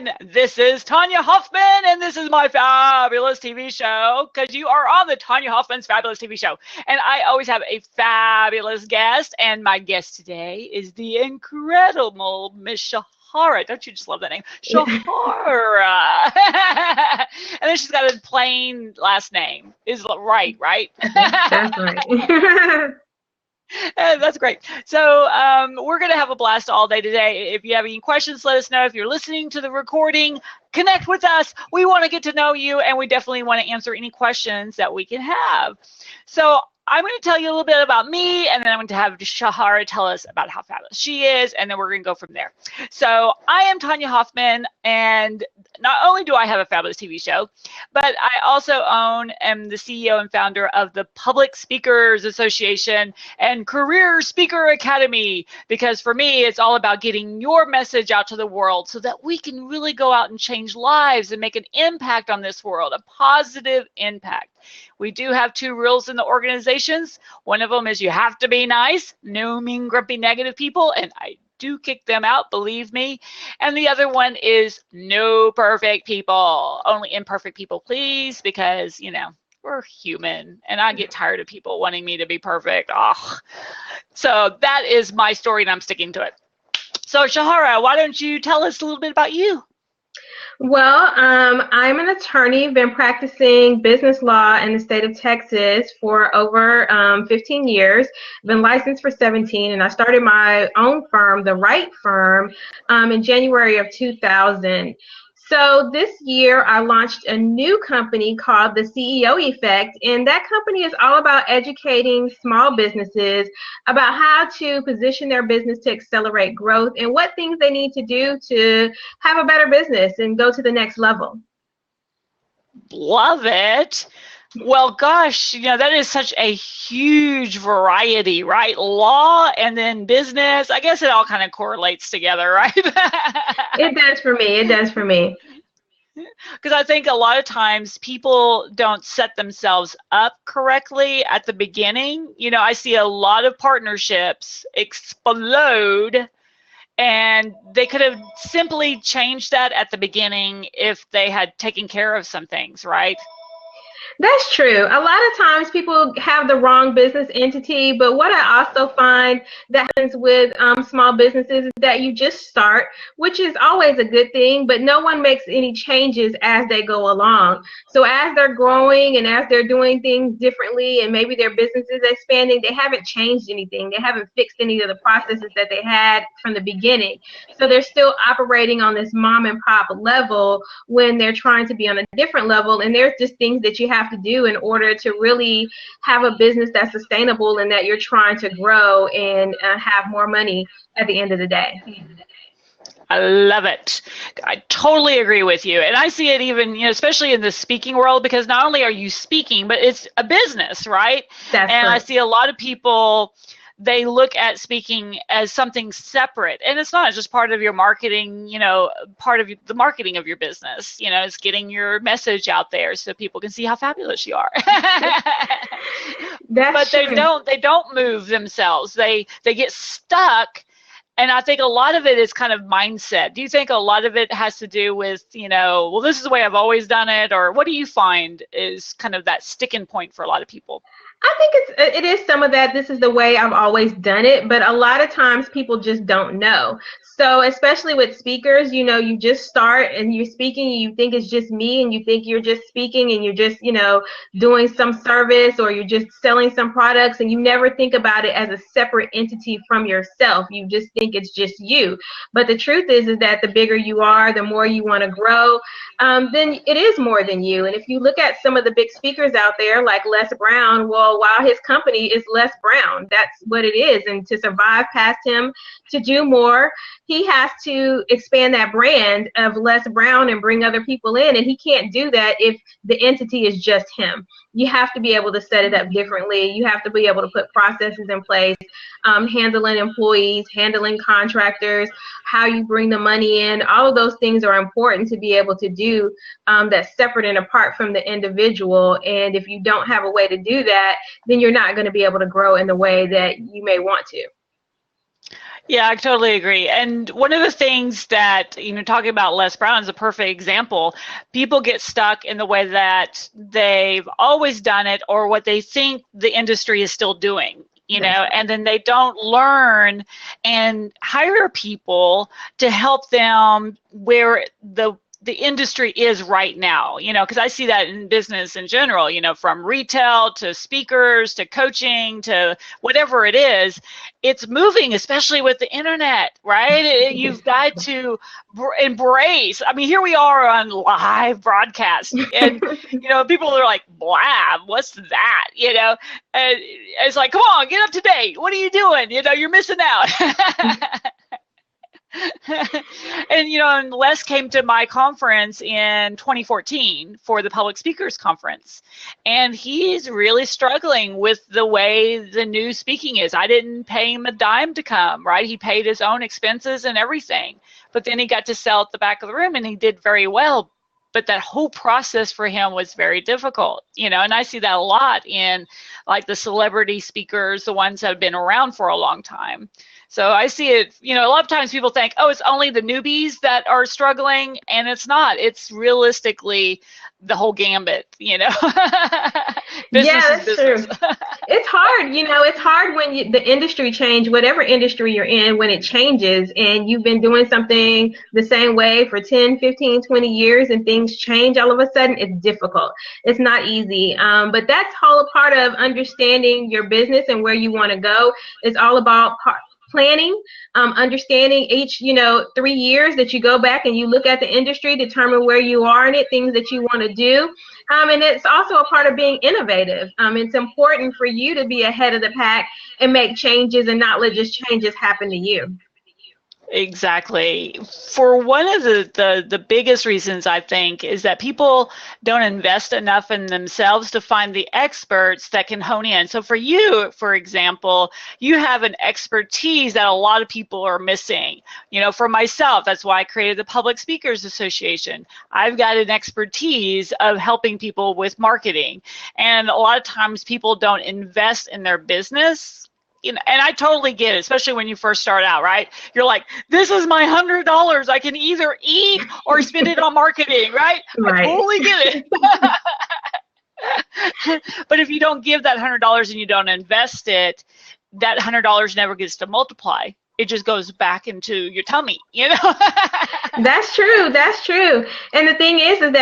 everyone. This is Tanya Hoffman, and this is my fabulous TV show, because you are on the Tanya Hoffman's Fabulous TV Show. And I always have a fabulous guest, and my guest today is the incredible Miss Shahara. Don't you just love that name? Shahara. And then she's got a plain last name. Is right? That's right. That's great. So we're going to have a blast all day today. If you have any questions, let us know. If you're listening to the recording, connect with us. We want to get to know you, and we definitely want to answer any questions that we can have. So I'm going to tell you a little bit about me, and then I'm going to have Shahara tell us about how fabulous she is, and then we're going to go from there. So I am Tanya Hoffman, and not only do I have a fabulous TV show, but I also am the CEO and founder of the Public Speakers Association and Career Speaker Academy, because for me, it's all about getting your message out to the world so that we can really go out and change lives and make an impact on this world, a positive impact. We do have 2 rules in the organizations. One of them is you have to be nice, no mean, grumpy, negative people, and I do kick them out, believe me. And the other one is no perfect people, only imperfect people, please, because, you know, we're human, and I get tired of people wanting me to be perfect. Oh. So that is my story, and I'm sticking to it. So Shahara, why don't you tell us a little bit about you? Well, I'm an attorney, been practicing business law in the state of Texas for over 15 years, been licensed for 17, and I started my own firm, The Right Firm, in January of 2000. So this year I launched a new company called the CEO Effect, and that company is all about educating small businesses about how to position their business to accelerate growth and what things they need to do to have a better business and go to the next level. Love it. Well, gosh, you know, that is such a huge variety, right? Law and then business. I guess it all kind of correlates together, right? It does for me. It does for me. Because I think a lot of times people don't set themselves up correctly at the beginning. You know, I see a lot of partnerships explode, and they could have simply changed that at the beginning if they had taken care of some things, right? That's true. A lot of times people have the wrong business entity, but what I also find that happens with small businesses is that you just start, which is always a good thing, but no one makes any changes as they go along. So as they're growing and as they're doing things differently and maybe their business is expanding, they haven't changed anything. They haven't fixed any of the processes that they had from the beginning. So they're still operating on this mom and pop level when they're trying to be on a different level, and there's just things that you have to do in order to really have a business that's sustainable and that you're trying to grow and have more money at the end of the day. I love it. I totally agree with you. And I see it even, you know, especially in the speaking world, because not only are you speaking, but it's a business, right? That's and right. I see a lot of people, they look at speaking as something separate, and it's not. It's just part of your marketing, you know, part of the marketing of your business, you know, it's getting your message out there so people can see how fabulous you are. But true. they don't move themselves. They get stuck. And I think a lot of it is kind of mindset. Do you think a lot of it has to do with, you know, well, this is the way I've always done it, or what do you find is kind of that sticking point for a lot of people? I think it is some of that. This is the way I've always done it, but a lot of times people just don't know. So especially with speakers, you know, you just start and you're speaking and you think it's just me and you think you're just speaking and you're just, you know, doing some service or you're just selling some products, and you never think about it as a separate entity from yourself. You just think it's just you. But the truth is that the bigger you are, the more you want to grow, then it is more than you. And if you look at some of the big speakers out there like Les Brown, well, while his company is Les Brown, that's what it is. And to survive past him, to do more, he has to expand that brand of Les Brown and bring other people in. And he can't do that if the entity is just him. You have to be able to set it up differently. You have to be able to put processes in place, handling employees, handling contractors, how you bring the money in. All of those things are important to be able to do, that's separate and apart from the individual. And if you don't have a way to do that, then you're not going to be able to grow in the way that you may want to. Yeah, I totally agree. And one of the things that, talking about Les Brown is a perfect example. People get stuck in the way that they've always done it or what they think the industry is still doing. That's And then they don't learn and hire people to help them where the industry is right now, because I see that in business in general, from retail to speakers to coaching to whatever it is, it's moving, especially with the internet, right? You've got to embrace. I mean, here we are on live broadcast, and people are like, "Blab, what's that?" And it's like, "Come on, get up to date. What are you doing? You're missing out." And Les came to my conference in 2014 for the Public Speakers Conference, and he's really struggling with the way the new speaking is. I didn't pay him a dime to come, right? He paid his own expenses and everything, but then he got to sell at the back of the room, and he did very well. But that whole process for him was very difficult, and I see that a lot in like the celebrity speakers, the ones that have been around for a long time. So I see it, a lot of times people think, oh, it's only the newbies that are struggling, and it's not. It's realistically the whole gambit, Business yeah, that's is business. true. It's hard, it's hard when the industry change, whatever industry you're in, when it changes and you've been doing something the same way for 10, 15, 20 years and things change all of a sudden, it's difficult. It's not easy. But that's all a part of understanding your business and where you want to go. It's all about planning, understanding each 3 years that you go back and you look at the industry, determine where you are in it, things that you want to do, and it's also a part of being innovative. It's important for you to be ahead of the pack and make changes and not let just changes happen to you. Exactly. For one of the biggest reasons, I think, is that people don't invest enough in themselves to find the experts that can hone in. So for you, for example, you have an expertise that a lot of people are missing. For myself, that's why I created the Public Speakers Association. I've got an expertise of helping people with marketing. And a lot of times people don't invest in their business. And I totally get it, especially when you first start out, right? You're like, this is my $100. I can either eat or spend it on marketing, right? Right. I totally get it. But if you don't give that $100 and you don't invest it, that $100 never gets to multiply. It just goes back into your tummy, That's true. That's true. And the thing is that,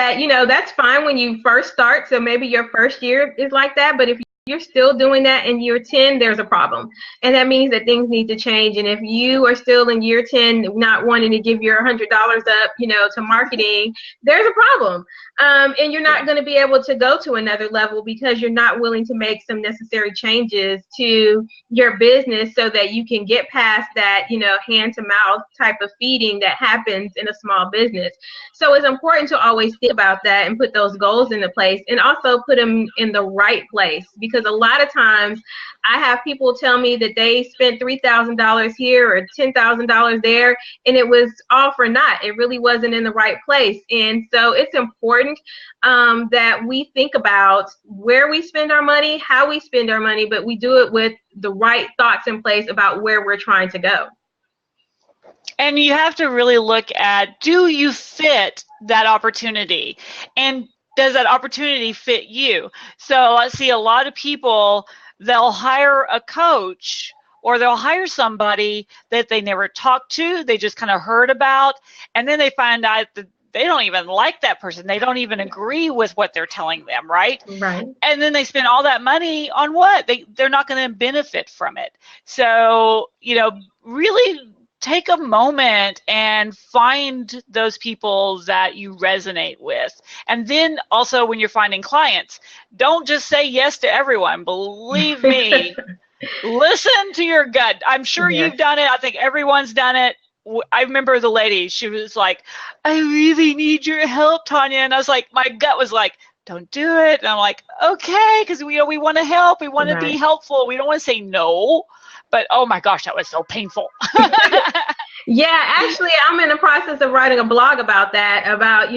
that's fine when you first start. So maybe your first year is like that. But if you're still doing that in year 10, there's a problem. And that means that things need to change. And if you are still in year 10 not wanting to give your $100 up, to marketing, there's a problem. And you're not going to be able to go to another level because you're not willing to make some necessary changes to your business so that you can get past that, hand to mouth type of feeding that happens in a small business. So it's important to always think about that and put those goals into place and also put them in the right place, because a lot of times I have people tell me that they spent $3,000 here or $10,000 there, and it was all for naught. It really wasn't in the right place. And so it's important that we think about where we spend our money, how we spend our money, but we do it with the right thoughts in place about where we're trying to go. And you have to really look at, do you fit that opportunity? And does that opportunity fit you? So I see a lot of people, they'll hire a coach or they'll hire somebody that they never talked to, they just kind of heard about, and then they find out that they don't even like that person. They don't even agree with what they're telling them, right? Right. And then they spend all that money on what? They're not going to benefit from it. So, really take a moment and find those people that you resonate with. And then also when you're finding clients, don't just say yes to everyone. Believe me, listen to your gut. I'm sure Yes. you've done it. I think everyone's done it. I remember the lady, she was like, I really need your help, Tanya. And I was like, my gut was like, don't do it. And I'm like, okay, because we want to help. We want to be helpful. We don't want to say no. But oh my gosh, that was so painful. Yeah, actually, I'm in the process of writing a blog about that, about,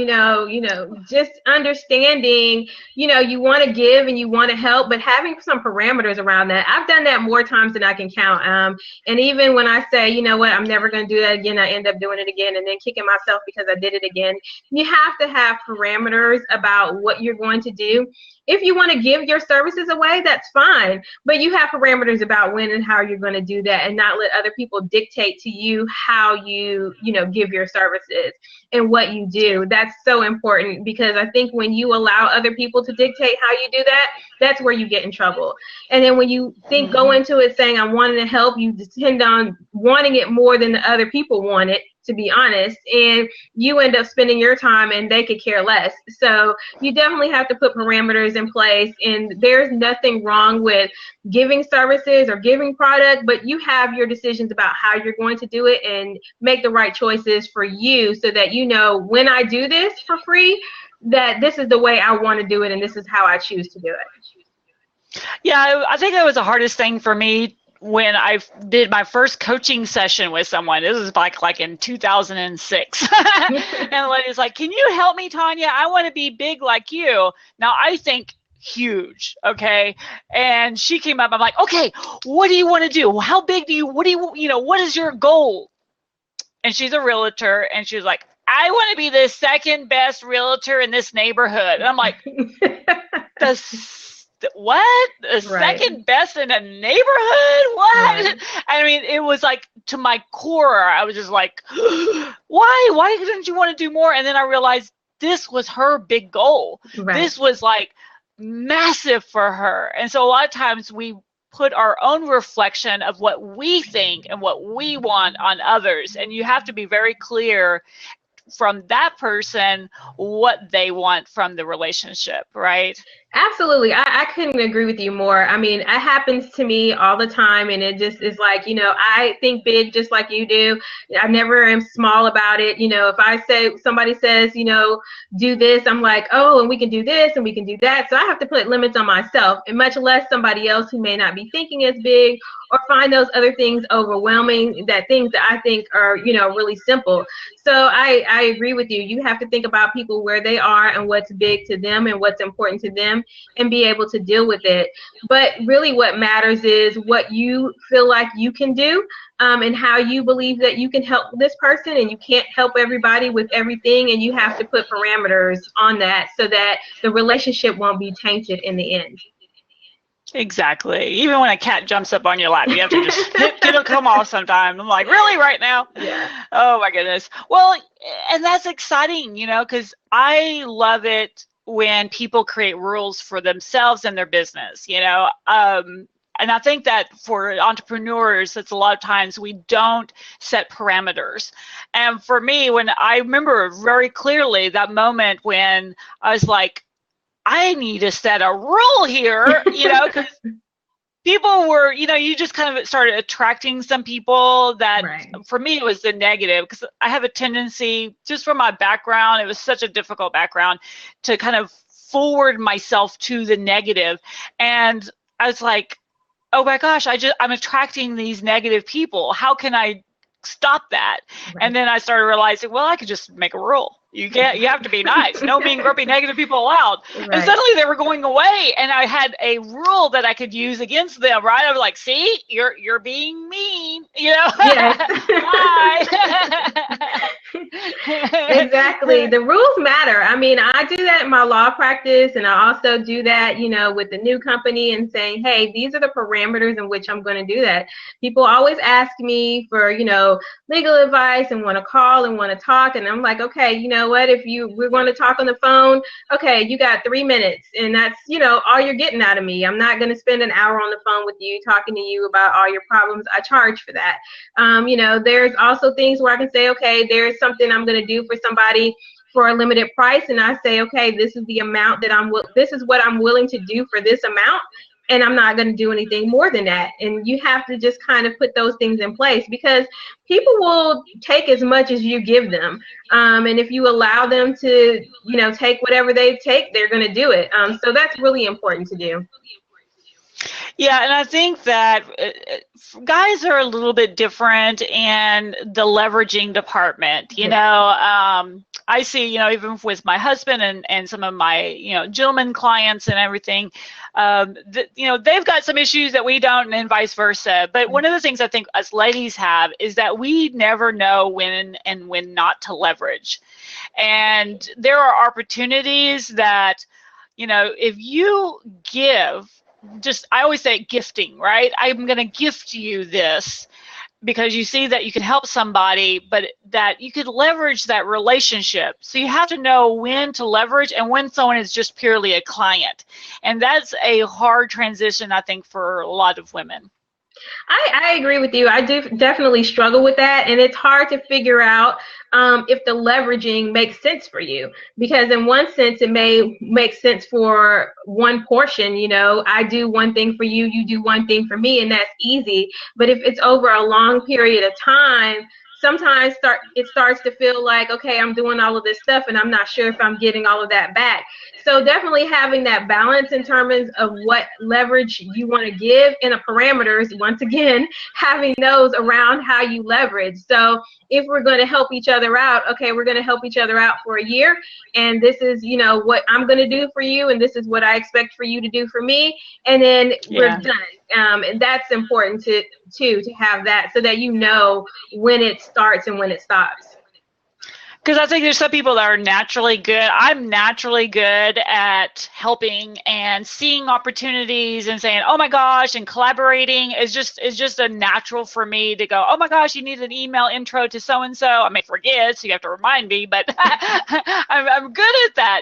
just understanding, you want to give and you want to help, but having some parameters around that. I've done that more times than I can count. And even when I say, you know what, I'm never going to do that again, I end up doing it again and then kicking myself because I did it again. You have to have parameters about what you're going to do. If you want to give your services away, that's fine, but you have parameters about when and how you're going to do that, and not let other people dictate to you how you give your services and what you do. That's so important, because I think when you allow other people to dictate how you do that, that's where you get in trouble. And then when you go into it saying I'm wanting to help, you depend on wanting it more than the other people want it, to be honest, and you end up spending your time and they could care less. So you definitely have to put parameters in place, and there's nothing wrong with giving services or giving product, but you have your decisions about how you're going to do it and make the right choices for you, so that when I do this for free, that this is the way I want to do it and this is how I choose to do it. Yeah, I think that was the hardest thing for me when I did my first coaching session with someone. This was like in 2006. And the lady's like, "Can you help me, Tanya? I want to be big like you." Now I think huge, okay? And she came up, I'm like, "Okay, what do you want to do? How big do you, what is your goal?" And she's a realtor, and she was like, "I want to be the second best realtor in this neighborhood." And I'm like, what? The second best in a neighborhood? What? Right. I mean, it was like, to my core, I was just like, why didn't you want to do more? And then I realized this was her big goal. Right. This was like massive for her. And so a lot of times we put our own reflection of what we think and what we want on others. And you have to be very clear from that person what they want from the relationship, right? Absolutely. I couldn't agree with you more. I mean, it happens to me all the time, and it just is like, I think big just like you do. I never am small about it. If I say, somebody says, do this, I'm like, oh, and we can do this and we can do that. So I have to put limits on myself, and much less somebody else who may not be thinking as big or find those other things overwhelming, that things that I think are, really simple. So I agree with you. You have to think about people where they are and what's big to them and what's important to them, and be able to deal with it. But really what matters is what you feel like you can do, and how you believe that you can help this person, and you can't help everybody with everything, and you have to put parameters on that so that the relationship won't be tainted in the end. Exactly. Even when a cat jumps up on your lap, you have to just it'll come off sometime. I'm like, really, right now? Yeah. Oh my goodness. Well, and that's exciting, because I love it when people create rules for themselves and their business, and I think that for entrepreneurs, it's a lot of times we don't set parameters. And for me, when I remember very clearly that moment when I was like, I need to set a rule here, because people were, you just kind of started attracting some people that, right. For me, it was the negative, because I have a tendency, just from my background, it was such a difficult background, to kind of forward myself to the negative. And I was like, oh my gosh, I'm attracting these negative people. How can I stop that? Right. And then I started realizing, well, I could just make a rule. You have to be nice. No mean, grumpy, negative people allowed. Right. And suddenly they were going away, and I had a rule that I could use against them, right? I was like, see, you're being mean, Yes. Exactly. The rules matter. I mean, I do that in my law practice, and I also do that, with the new company, and saying, hey, these are the parameters in which I'm going to do that. People always ask me for, legal advice and want to call and want to talk, and I'm like, okay, what, if we're going to talk on the phone, okay, you got 3 minutes, and that's all you're getting out of me. I'm not going to spend an hour on the phone with you talking to you about all your problems. I charge for that. There's also things where I can say, okay, there's something I'm going to do for somebody for a limited price, and I say, okay, this is the amount that this is what I'm willing to do for this amount, and I'm not going to do anything more than that. And you have to just kind of put those things in place, because people will take as much as you give them. And if you allow them to, take whatever they take, they're going to do it. So that's really important to do. Yeah, and I think that guys are a little bit different in the leveraging department. I see, even with my husband and some of my, gentlemen clients and everything, they've got some issues that we don't, and vice versa. But one of the things I think us ladies have is that we never know when and when not to leverage. And there are opportunities that, if you give, I always say gifting, right? I'm going to gift you this because you see that you can help somebody, but that you could leverage that relationship. So you have to know when to leverage and when someone is just purely a client. And that's a hard transition, I think, for a lot of women. I agree with you. I do definitely struggle with that, and it's hard to figure out if the leveraging makes sense for you. Because in one sense, it may make sense for one portion. I do one thing for you, you do one thing for me, and that's easy. But if it's over a long period of time, sometimes it starts to feel like, okay, I'm doing all of this stuff, and I'm not sure if I'm getting all of that back. So definitely having that balance in terms of what leverage you want to give and the parameters, once again, having those around how you leverage. So if we're going to help each other out, okay, we're going to help each other out for a year, and this is, what I'm going to do for you, and this is what I expect for you to do for me, and then we're done. And that's important to have that, so that when it starts and when it stops. Because I think there's some people that are naturally good. I'm naturally good at helping and seeing opportunities and saying, "Oh my gosh," and collaborating is just a natural for me to go, "Oh my gosh, you need an email intro to so and so." I may forget, so you have to remind me, but I'm good at that,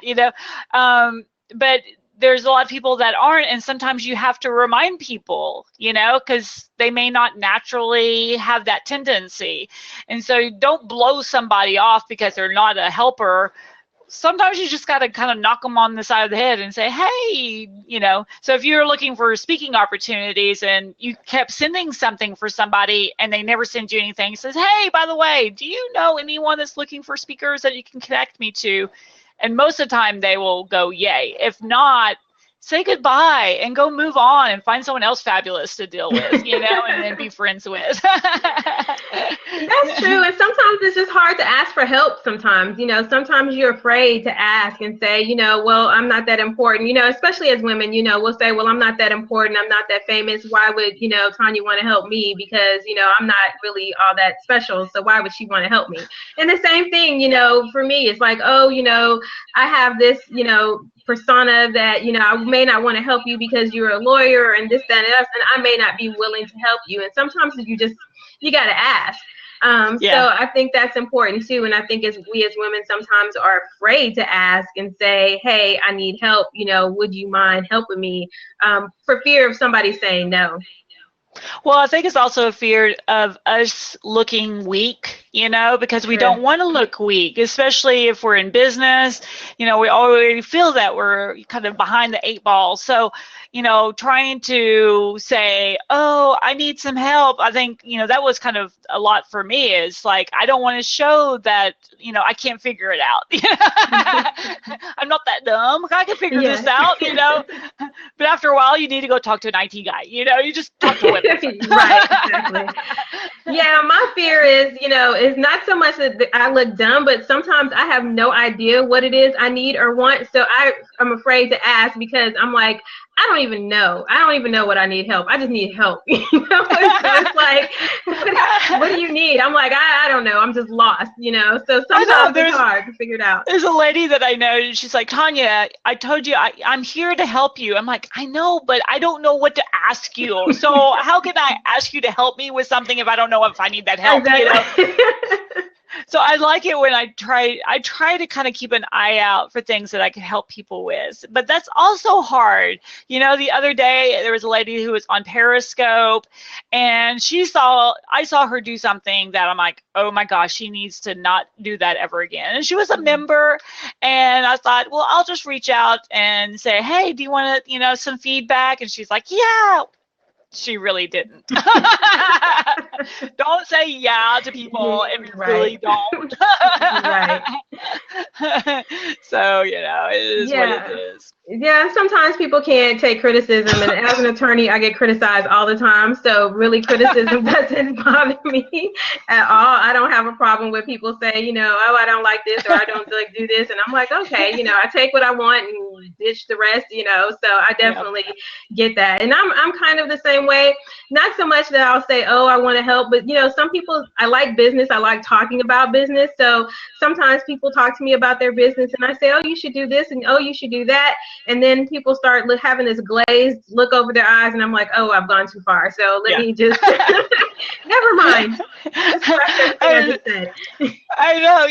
But there's a lot of people that aren't, and sometimes you have to remind people, because they may not naturally have that tendency. And so don't blow somebody off because they're not a helper. Sometimes you just got to kind of knock them on the side of the head and say, hey, So if you're looking for speaking opportunities and you kept sending something for somebody and they never send you anything, says, hey, by the way, do you know anyone that's looking for speakers that you can connect me to? And most of the time they will go, yay. If not, say goodbye and go move on and find someone else fabulous to deal with, and then be friends with. That's true. And sometimes it's just hard to ask for help sometimes. Sometimes you're afraid to ask and say, well, I'm not that important, especially as women, we'll say, well, I'm not that important. I'm not that famous. Why would, Tanya want to help me? Because, I'm not really all that special. So why would she want to help me? And the same thing, for me, it's like, oh, I have this, persona that, I may not want to help you because you're a lawyer and this, that, and else, and I may not be willing to help you. And sometimes you got to ask. So I think that's important too. And I think we as women sometimes are afraid to ask and say, hey, I need help. Would you mind helping me? For fear of somebody saying no. Well, I think it's also a fear of us looking weak, because we don't want to look weak, especially if we're in business. We already feel that we're kind of behind the 8 ball. So, trying to say, oh, I need some help. I think, that was kind of a lot for me, is like, I don't want to show that, I can't figure it out. I'm not that dumb. I can figure this out, But after a while, you need to go talk to an IT guy. You just talk to women. Right, exactly. Yeah, my fear is, is not so much that I look dumb, but sometimes I have no idea what it is I need or want. So I'm afraid to ask because I'm like, I don't even know. I don't even know what I need help. I just need help. So it's like, what do you need? I'm like, I don't know. I'm just lost, So sometimes it's hard to figure it out. There's a lady that I know, and she's like, Tanya, I told you I'm here to help you. I'm like, I know, but I don't know what to ask you. So how can I ask you to help me with something if I don't know if I need that help? Exactly. So I like it when I try to kind of keep an eye out for things that I can help people with. But that's also hard. The other day there was a lady who was on Periscope, and I saw her do something that I'm like, oh my gosh, she needs to not do that ever again. And she was a member, and I thought, well, I'll just reach out and say, hey, do you want to, some feedback? And she's like, yeah. She really didn't. Don't say yeah to people if you really don't. Right. So, it is what it is. Yeah, sometimes people can't take criticism, and as an attorney, I get criticized all the time. So really, criticism doesn't bother me at all. I don't have a problem with people say, oh, I don't like this or I don't like do this, and I'm like, okay, I take what I want and ditch the rest, So I definitely get that, and I'm kind of the same way. Not so much that I'll say, oh, I want to help, but some people, I like business, I like talking about business. So sometimes people talk to me about their business, and I say, oh, you should do this, and oh, you should do that. And then people start having this glazed look over their eyes, and I'm like, oh, I've gone too far. So let me just, never mind. I know,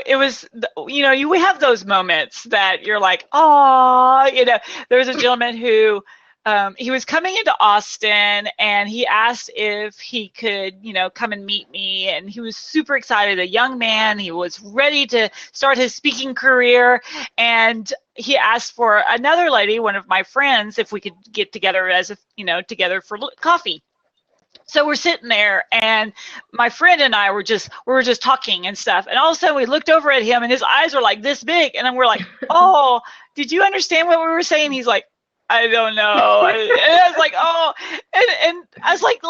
it was, we have those moments that you're like, oh, there was a gentleman who, he was coming into Austin, and he asked if he could, come and meet me. And he was super excited, a young man. He was ready to start his speaking career. And he asked for another lady, one of my friends, if we could get together together for coffee. So we're sitting there, and my friend and I we were just talking and stuff. And all of a sudden we looked over at him, and his eyes were like this big. And then we're like, oh, did you understand what we were saying? He's like, I don't know. And I was like, oh, and I was like,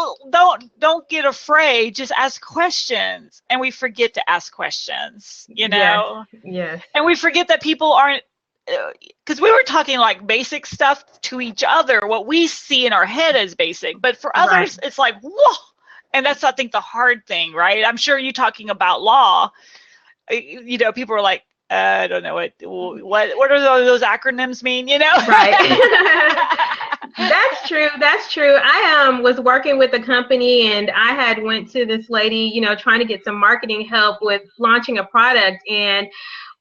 don't get afraid. Just ask questions. And we forget to ask questions, Yes. And we forget that people aren't, because we were talking like basic stuff to each other, what we see in our head as basic, but for others, It's like, whoa. And that's, I think, the hard thing, right? I'm sure you talking about law, people are like, I don't know what do those acronyms mean, Right. That's true. I was working with a company, and I had went to this lady, trying to get some marketing help with launching a product, and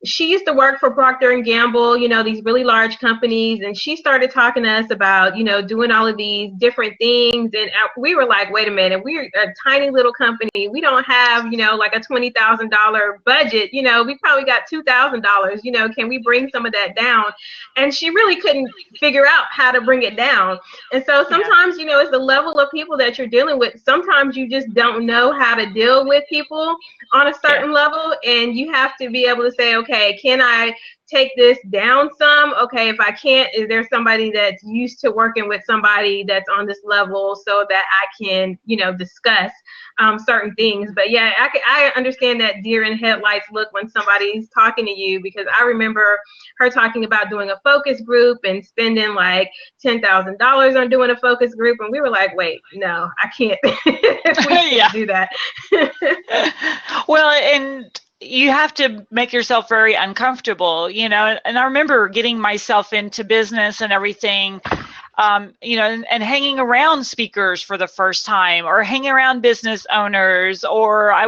she used to work for Procter & Gamble, these really large companies, and she started talking to us about, doing all of these different things, and we were like, wait a minute, we're a tiny little company. We don't have, like a $20,000 budget. We probably got $2,000. Can we bring some of that down? And she really couldn't figure out how to bring it down. And so sometimes, it's the level of people that you're dealing with. Sometimes you just don't know how to deal with people on a certain level, and you have to be able to say, okay, can I take this down some? Okay, if I can't, is there somebody that's used to working with somebody that's on this level so that I can, discuss certain things? But yeah, I understand that deer in headlights look when somebody's talking to you, because I remember her talking about doing a focus group and spending like $10,000 on doing a focus group, and we were like, wait, no, I can't. We can't do that. Well, and you have to make yourself very uncomfortable, and I remember getting myself into business and everything, and hanging around speakers for the first time, or hanging around business owners, or I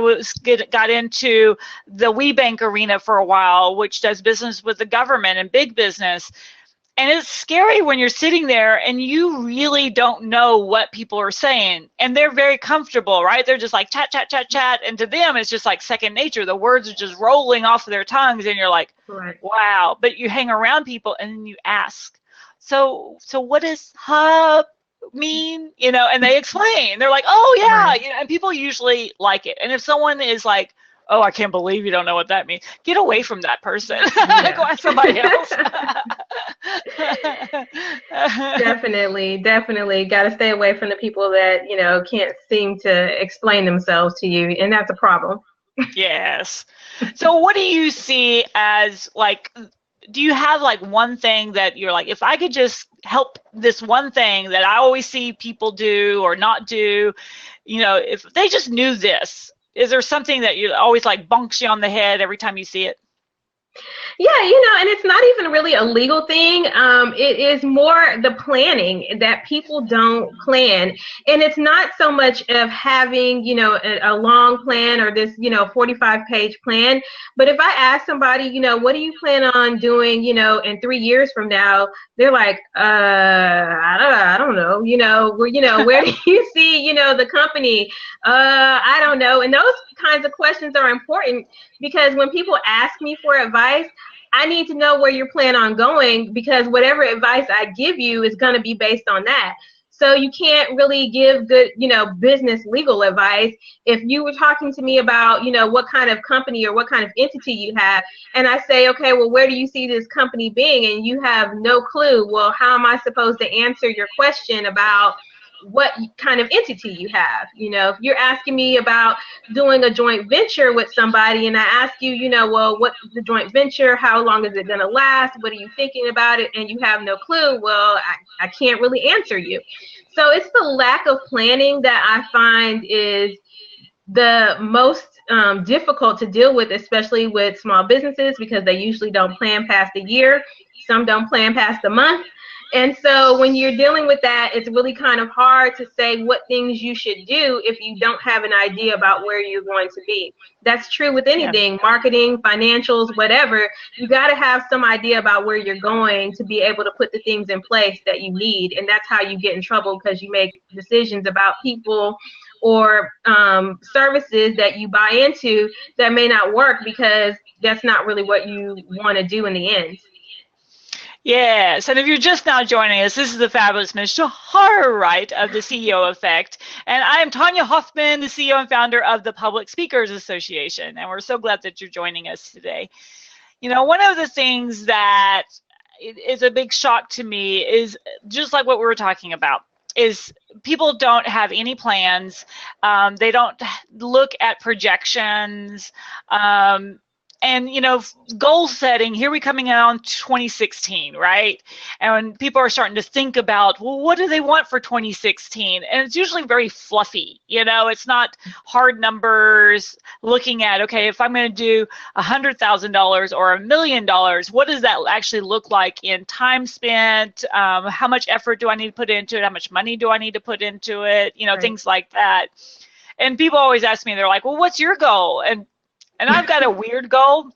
got into the WeBank arena for a while, which does business with the government and big business. And it's scary when you're sitting there and you really don't know what people are saying. And they're very comfortable, right? They're just like chat, chat, chat, chat. And to them, it's just like second nature. The words are just rolling off of their tongues. And you're like, wow. But you hang around people and then you ask, so what does hub mean? And they explain. They're like, oh, yeah. And people usually like it. And if someone is like, oh, I can't believe you don't know what that means, get away from that person. Go ask somebody else. Definitely. Got to stay away from the people that, can't seem to explain themselves to you. And that's a problem. Yes. So what do you see as, like, do you have like one thing that you're like, if I could just help this one thing that I always see people do or not do, if they just knew this, is there something that you always like bonks you on the head every time you see it? Yeah, and it's not even really a legal thing. It is more the planning that people don't plan. And it's not so much of having, a long plan or this, 45-page plan. But if I ask somebody, what do you plan on doing, in 3 years from now? They're like, I don't know, where do you see, the company? I don't know. And those kinds of questions are important, because when people ask me for advice, I need to know where you plan on going, because whatever advice I give you is going to be based on that. So you can't really give good, business legal advice. If you were talking to me about, what kind of company or what kind of entity you have, and I say, okay, well, where do you see this company being? And you have no clue. Well, how am I supposed to answer your question about what kind of entity you have? If you're asking me about doing a joint venture with somebody and I ask you, well, what's the joint venture? How long is it going to last? What are you thinking about it? And you have no clue. Well, I can't really answer you. So it's the lack of planning that I find is the most difficult to deal with, especially with small businesses, because they usually don't plan past the year. Some don't plan past the month. And so when you're dealing with that, it's really kind of hard to say what things you should do if you don't have an idea about where you're going to be. That's true with anything, marketing, financials, whatever. You got to have some idea about where you're going to be able to put the things in place that you need. And that's how you get in trouble, because you make decisions about people or services that you buy into that may not work because that's not really what you want to do in the end. Yes, and if you're just now joining us, this is the fabulous Ms. Shahara Wright of the CEO Effect, and I am Tanya Hoffman, the CEO and founder of the Public Speakers Association, and we're so glad that you're joining us today. One of the things that is a big shock to me is just like what we were talking about, is people don't have any plans. They don't look at projections. And, goal setting, here we coming out on 2016, right? And people are starting to think about, well, what do they want for 2016? And it's usually very fluffy. It's not hard numbers looking at, okay, if I'm going to do $100,000 or $1 million, what does that actually look like in time spent? How much effort do I need to put into it? How much money do I need to put into it? Right. Things like that. And people always ask me, they're like, well, what's your goal? And I've got a weird goal,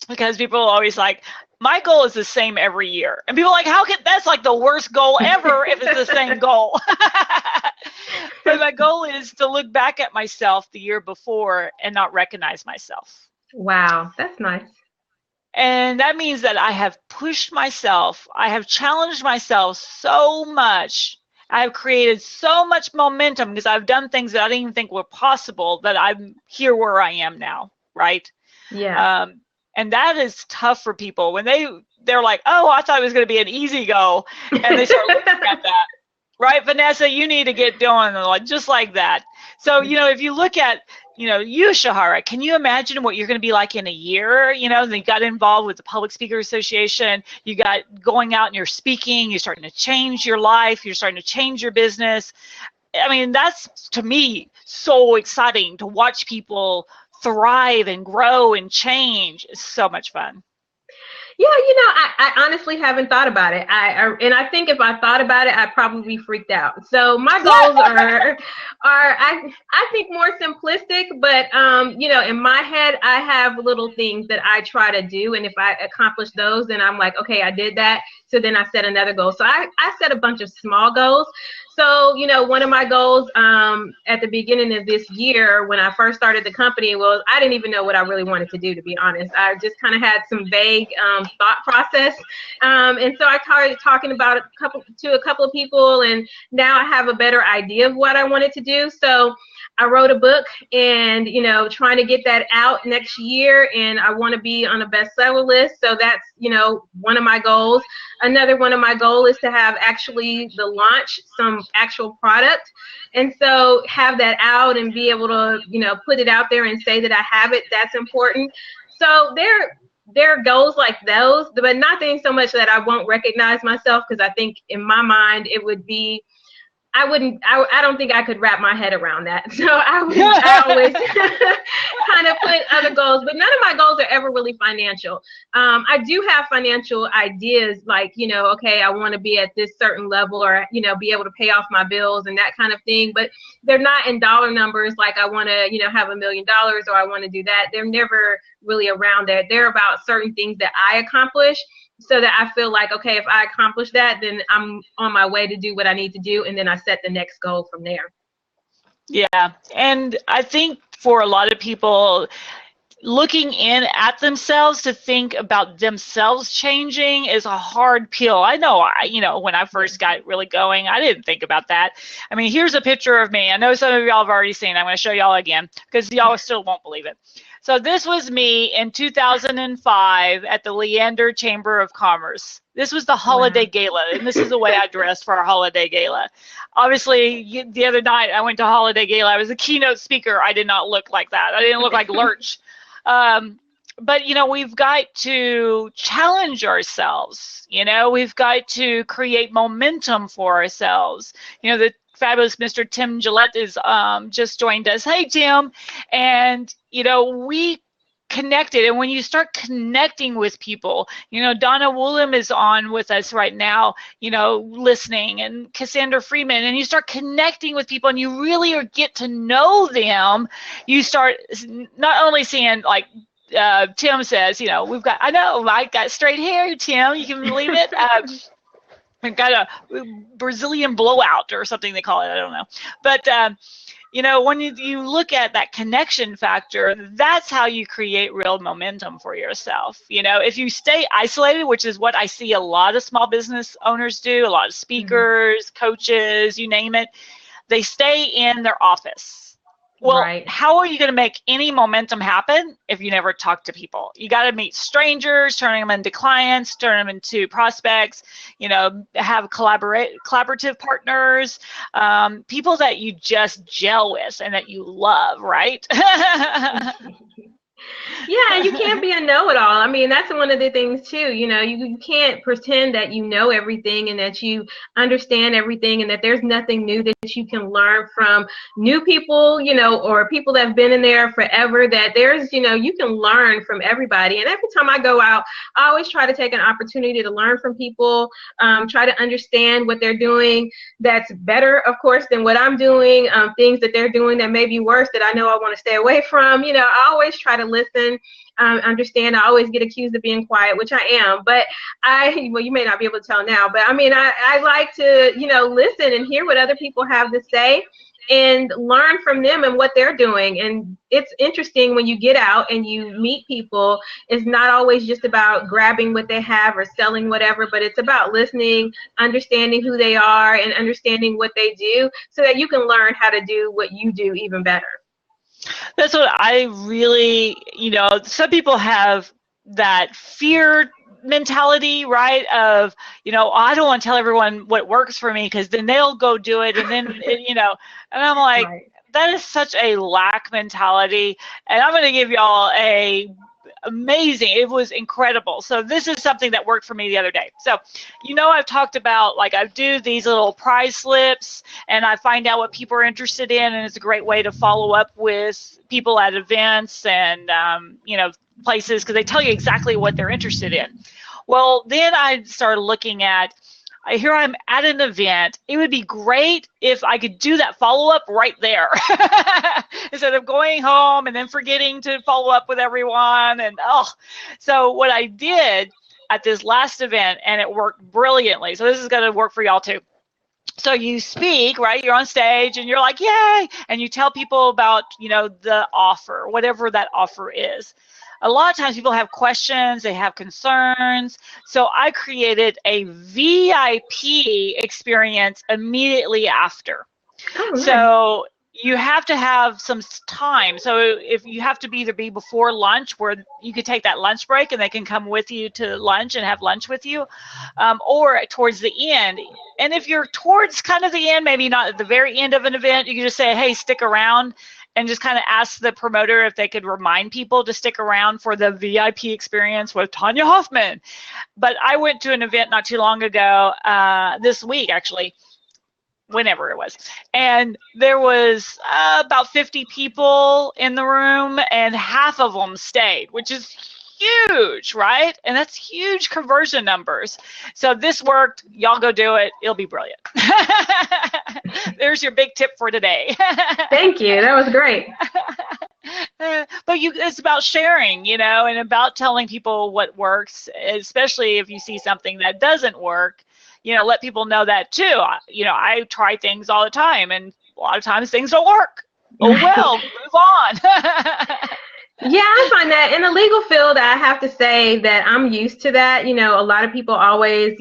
because people are always like, my goal is the same every year. And people are like, that's like the worst goal ever if it's the same goal. But my goal is to look back at myself the year before and not recognize myself. Wow, that's nice. And that means that I have pushed myself. I have challenged myself so much. I've created so much momentum because I've done things that I didn't even think were possible, that I'm here where I am now. Right? Yeah. And that is tough for people when they're like, oh, I thought it was going to be an easy goal, and they start looking at that. Right, Vanessa, you need to get doing just like that. So, if you look at, you, Shahara, can you imagine what you're going to be like in a year? You got involved with the Public Speaker Association. You got going out and you're speaking. You're starting to change your life. You're starting to change your business. I mean, that's, to me, so exciting to watch people thrive and grow and change. It's so much fun. Yeah, I honestly haven't thought about it. And I think if I thought about it, I'd probably be freaked out. So my goals are I think more simplistic, but in my head, I have little things that I try to do, and if I accomplish those, then I'm like, okay, I did that. So then I set another goal. So I set a bunch of small goals. So, one of my goals at the beginning of this year, when I first started the company, was I didn't even know what I really wanted to do, to be honest. I just kind of had some vague thought process. And so I started talking about to a couple of people, and now I have a better idea of what I wanted to do. So I wrote a book, and, trying to get that out next year, and I want to be on a bestseller list. So that's, one of my goals. Another one of my goals is to have actually launch some actual product. And so have that out and be able to, put it out there and say that I have it. That's important. So there are goals like those, but nothing so much that I won't recognize myself, because I think in my mind it would be, I don't think I could wrap my head around that. So I always kind of put other goals, but none of my goals are ever really financial. I do have financial ideas like, okay, I want to be at this certain level, or, be able to pay off my bills and that kind of thing, but they're not in dollar numbers. Like I want to, have $1 million, or I want to do that. They're never really around that. They're about certain things that I accomplish, so that I feel like, okay, if I accomplish that, then I'm on my way to do what I need to do, and then I set the next goal from there. Yeah, and I think for a lot of people, looking in at themselves to think about themselves changing is a hard pill. I know, when I first got really going, I didn't think about that. I mean, here's a picture of me. I know some of y'all have already seen it. I'm going to show y'all again because y'all still won't believe it. So this was me in 2005 at the Leander Chamber of Commerce. This was the holiday gala, and this is the way I dressed for our holiday gala. Obviously, the other night I went to holiday gala. I was a keynote speaker. I did not look like that. I didn't look like Lurch. But, we've got to challenge ourselves. We've got to create momentum for ourselves. The fabulous Mr. Tim Gillette is just joined us. Hey, Tim. And, we connected. And when you start connecting with people, Donna Woolham is on with us right now, listening, and Cassandra Freeman, and you start connecting with people and you really get to know them. You start not only seeing, like Tim says, I got straight hair, Tim, you can believe it. I've got a Brazilian blowout or something they call it, I don't know. But, when you look at that connection factor, that's how you create real momentum for yourself. If you stay isolated, which is what I see a lot of small business owners do, a lot of speakers, coaches, you name it, they stay in their office. Well, how are you going to make any momentum happen if you never talk to people? You got to meet strangers, turn them into clients, turn them into prospects, have collaborative partners, people that you just gel with and that you love, right? Yeah, you can't be a know-it-all. I mean, that's one of the things too. You can't pretend that you know everything and that you understand everything and that there's nothing new that you can learn from new people, or people that have been in there forever. That there's, you can learn from everybody. And every time I go out, I always try to take an opportunity to learn from people, try to understand what they're doing that's better, of course, than what I'm doing, things that they're doing that may be worse that I know I want to stay away from. I always try to listen, understand. I always get accused of being quiet, which I am, but you may not be able to tell now, but I mean, I like to, listen and hear what other people have to say and learn from them and what they're doing. And it's interesting when you get out and you meet people, it's not always just about grabbing what they have or selling whatever, but it's about listening, understanding who they are and understanding what they do so that you can learn how to do what you do even better. That's what I really, some people have that fear mentality, right? Of, I don't want to tell everyone what works for me because then they'll go do it. And then, and I'm like, that is such a lack mentality. And I'm going to give y'all amazing. It was incredible. So this is something that worked for me the other day. So, I've talked about, like, I do these little prize slips and I find out what people are interested in, and it's a great way to follow up with people at events and, places, because they tell you exactly what they're interested in. Well, then I started looking at, here I'm at an event. It would be great if I could do that follow-up right there instead of going home and then forgetting to follow up with everyone. And so what I did at this last event, and it worked brilliantly. So this is going to work for y'all too. So you speak, right? You're on stage and you're like, yay! And you tell people about, the offer, whatever that offer is. A lot of times people have questions, they have concerns. So I created a VIP experience immediately after. Oh, nice. So you have to have some time. So if you have to either be before lunch, where you could take that lunch break and they can come with you to lunch and have lunch with you, or towards the end. And if you're towards kind of the end, maybe not at the very end of an event, you can just say, hey, stick around, and just kind of ask the promoter if they could remind people to stick around for the VIP experience with Tanya Hoffman. But I went to an event not too long ago, this week actually, whenever it was, and there was about 50 people in the room, and half of them stayed, which is huge, right? And that's huge conversion numbers. So this worked. Y'all go do it. It'll be brilliant. There's your big tip for today. Thank you. That was great. But it's about sharing, and about telling people what works, especially if you see something that doesn't work. Let people know that too. I try things all the time, and a lot of times things don't work. Oh well, move on. Yeah, I find that in the legal field, I have to say that I'm used to that. A lot of people always,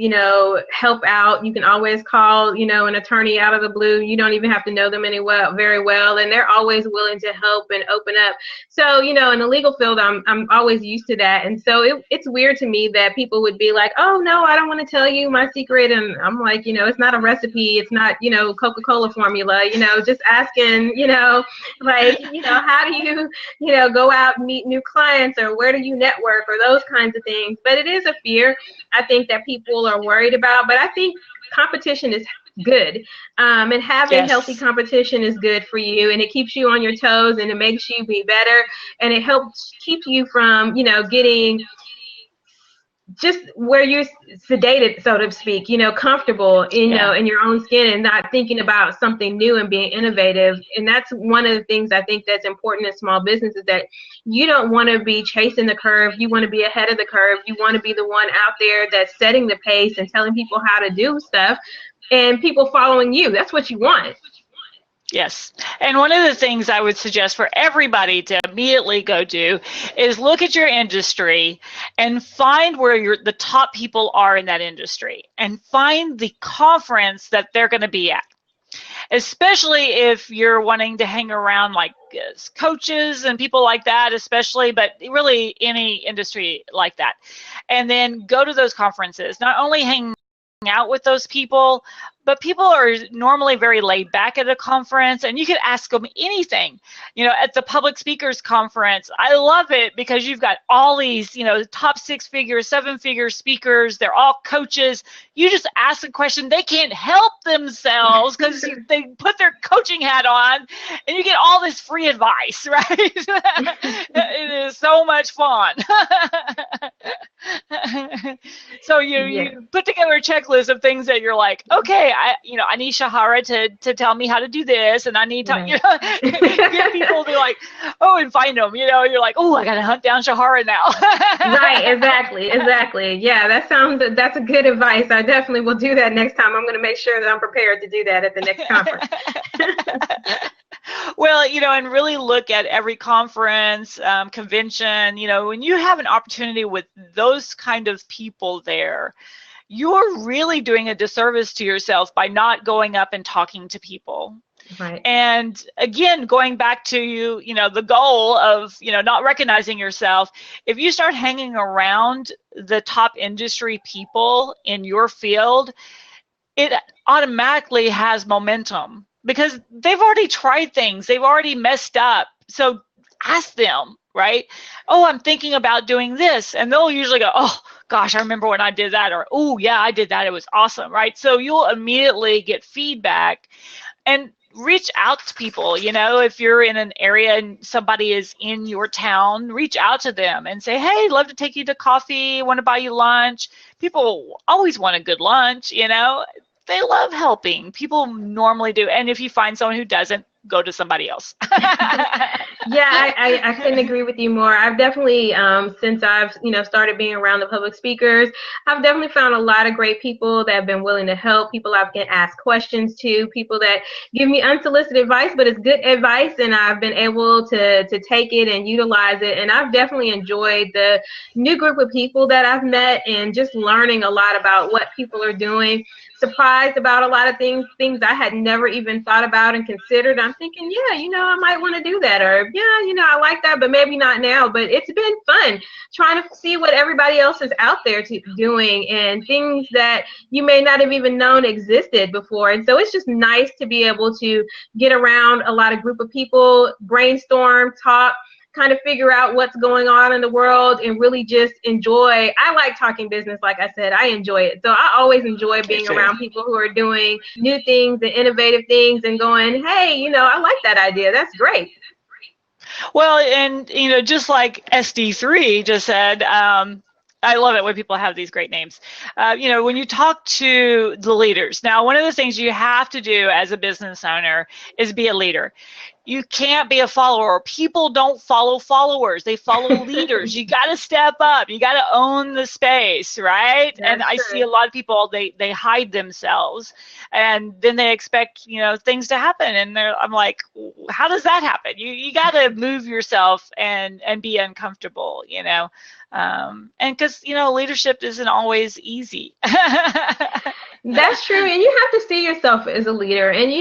help out. You can always call, an attorney out of the blue. You don't even have to know them very well, and they're always willing to help and open up. So, in the legal field, I'm always used to that, and so it's weird to me that people would be like, "Oh no, I don't want to tell you my secret," and I'm like, it's not a recipe, it's not, Coca-Cola formula, just asking, like, how do you go out and meet new clients, or where do you network, or those kinds of things. But it is a fear, I think, that people are worried about. But I think competition is good. And having healthy competition is good for you, and it keeps you on your toes, and it makes you be better, and it helps keep you from, getting just where you're sedated, so to speak, comfortable, in your own skin, and not thinking about something new and being innovative. And that's one of the things I think that's important in small business, is that you don't want to be chasing the curve. You want to be ahead of the curve. You want to be the one out there that's setting the pace and telling people how to do stuff, and people following you. That's what you want. Yes. And one of the things I would suggest for everybody to immediately go do is look at your industry and find where the top people are in that industry, and find the conference that they're going to be at. Especially if you're wanting to hang around like coaches and people like that, especially, but really any industry like that. And then go to those conferences. Not only hang out with those people, but people are normally very laid back at a conference, and you can ask them anything. At the public speakers conference, I love it because you've got all these, top 6-figure, 7-figure speakers. They're all coaches. You just ask a question. They can't help themselves because they put their coaching hat on, and you get all this free advice, right? It is so much fun. So you put together a checklist of things that you're like, okay, I need Shahara to tell me how to do this, and I need to, get people to like, and find them. You're like, oh, I gotta hunt down Shahara now. Right, exactly. Yeah, that's a good advice. I definitely will do that next time. I'm going to make sure that I'm prepared to do that at the next conference. Well, and really look at every conference, convention, when you have an opportunity with those kind of people there, you're really doing a disservice to yourself by not going up and talking to people. Right. And again, going back to the goal of not recognizing yourself, if you start hanging around the top industry people in your field, it automatically has momentum because they've already tried things, they've already messed up. So ask them, right? Oh, I'm thinking about doing this, and they'll usually go, oh gosh, I remember when I did that, or oh yeah, I did that, it was awesome, right? So you'll immediately get feedback. And reach out to people. If you're in an area and somebody is in your town, reach out to them and say, hey, love to take you to coffee, want to buy you lunch. People always want a good lunch. They love helping. People normally do. And if you find someone who doesn't, go to somebody else. Yeah, I couldn't agree with you more. I've definitely, since I've, started being around the public speakers, I've definitely found a lot of great people that have been willing to help, people I can ask questions to, people that give me unsolicited advice, but it's good advice, and I've been able to take it and utilize it. And I've definitely enjoyed the new group of people that I've met, and just learning a lot about what people are doing. Surprised about a lot of things I had never even thought about and considered. I'm thinking, yeah, I might want to do that, or yeah, I like that, but maybe not now. But it's been fun trying to see what everybody else is out there doing, and things that you may not have even known existed before. And so it's just nice to be able to get around a lot of group of people, brainstorm, talk, kind of figure out what's going on in the world, and really just enjoy. I like talking business. Like I said, I enjoy it. So I always enjoy being around people who are doing new things and innovative things, and going, hey, I like that idea. That's great. Well, and just like SD3 just said, I love it when people have these great names. When you talk to the leaders, now one of the things you have to do as a business owner is be a leader. You can't be a follower. People don't follow followers. They follow leaders. You got to step up. You got to own the space, right? That's and I true. see a lot of people, they hide themselves, and then they expect, things to happen. And I'm like, how does that happen? You got to move yourself and be uncomfortable, and because, leadership isn't always easy. That's true, and you have to see yourself as a leader. And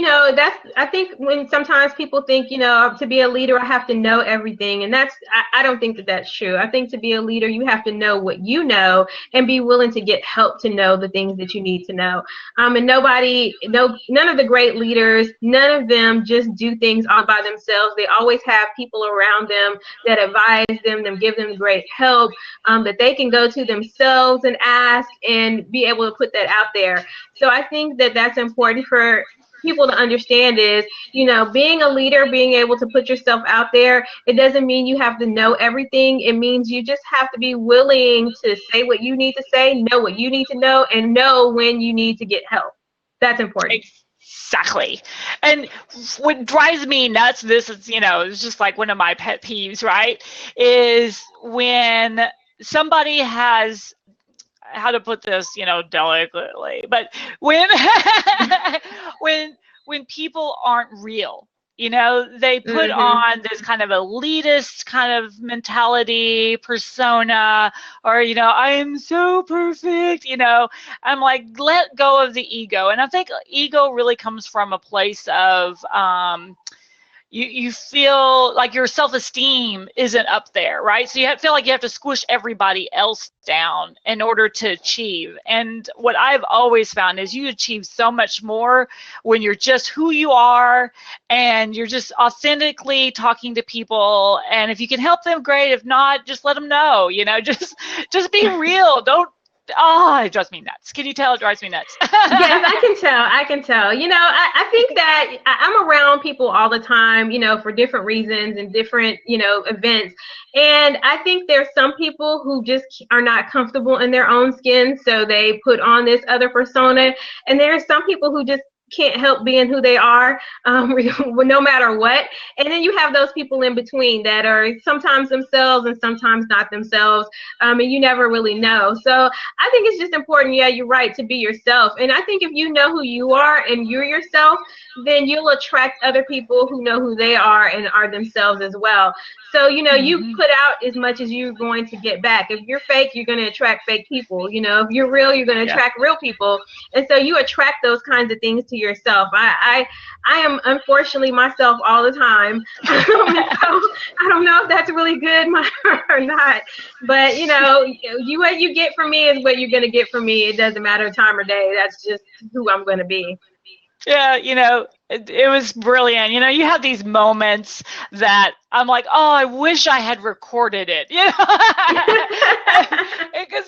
I think when sometimes people think, to be a leader I have to know everything, and I don't think that that's true. I think to be a leader you have to know what you know and be willing to get help to know the things that you need to know. And none of the great leaders, none of them just do things all by themselves. They always have people around them that advise them give them great help, that they can go to themselves and ask and be able to put that out there. So I think that that's important for people to understand is, being a leader, being able to put yourself out there, it doesn't mean you have to know everything. It means you just have to be willing to say what you need to say, know what you need to know, and know when you need to get help. That's important. Exactly. And what drives me nuts, this is, it's just like one of my pet peeves, right, is when somebody has, how to put this, delicately, but when when people aren't real, they put on this kind of elitist kind of mentality, persona, or, I am so perfect, I'm like, let go of the ego. And I think ego really comes from a place of, you feel like your self-esteem isn't up there, right? So you feel like you have to squish everybody else down in order to achieve. And what I've always found is you achieve so much more when you're just who you are and you're just authentically talking to people. And if you can help them, great. If not, just let them know, just be real. It drives me nuts. Can you tell it drives me nuts? Yes, I can tell. I think that I'm around people all the time, for different reasons and different, events. And I think there's some people who just are not comfortable in their own skin, so they put on this other persona. And there's some people who just can't help being who they are, no matter what. And then you have those people in between that are sometimes themselves and sometimes not themselves, and you never really know. So I think it's just important, yeah, you're right, to be yourself. And I think if you know who you are and you're yourself, then you'll attract other people who know who they are and are themselves as well. So, you put out as much as you're going to get back. If you're fake, you're going to attract fake people. If you're real, you're going to attract real people. And so you attract those kinds of things to yourself. I am unfortunately myself all the time. So I don't know if that's really good or not. But, what you get from me is what you're going to get from me. It doesn't matter time or day. That's just who I'm going to be. Yeah, it was brilliant. You have these moments that I'm like, oh, I wish I had recorded it. Because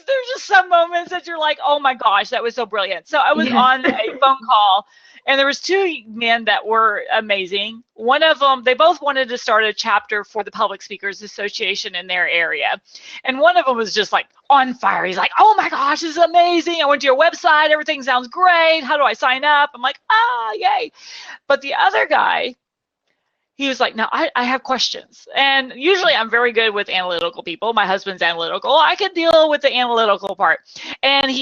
there's just some moments that you're like, oh my gosh, that was so brilliant. So I was on a phone call, and there was two men that were amazing. One of them, they both wanted to start a chapter for the Public Speakers Association in their area. And one of them was just like on fire. He's like, oh my gosh, this is amazing. I went to your website. Everything sounds great. How do I sign up? I'm like, yay. But the other guy, he was like, no, I have questions. And usually I'm very good with analytical people. My husband's analytical. I can deal with the analytical part. And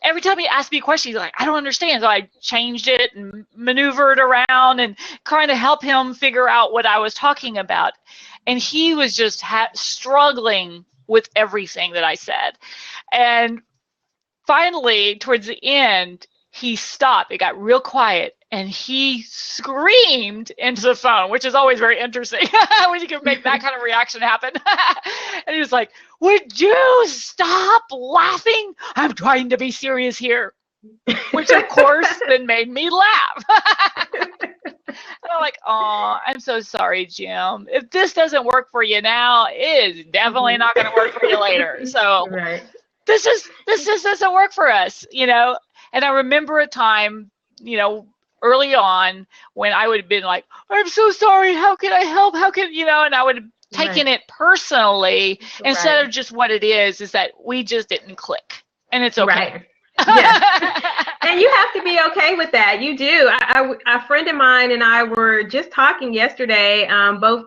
every time he asked me a question, he's like, I don't understand. So I changed it and maneuvered around and trying to help him figure out what I was talking about. And he was just struggling with everything that I said. And finally, towards the end, he stopped. It got real quiet. And he screamed into the phone, which is always very interesting when you can make that kind of reaction happen. And he was like, would you stop laughing? I'm trying to be serious here. Which, of course, then made me laugh. And I'm like, oh, I'm so sorry, Jim. If this doesn't work for you now, it is definitely not going to work for you later. So this just doesn't work for us, And I remember a time, early on when I would have been like, I'm so sorry, how can I help? How can, and I would taking it personally instead Right. of just what it is that we just didn't click. And it's okay. Right. Yes. And you have to be okay with that. You do. A friend of mine and I were just talking yesterday.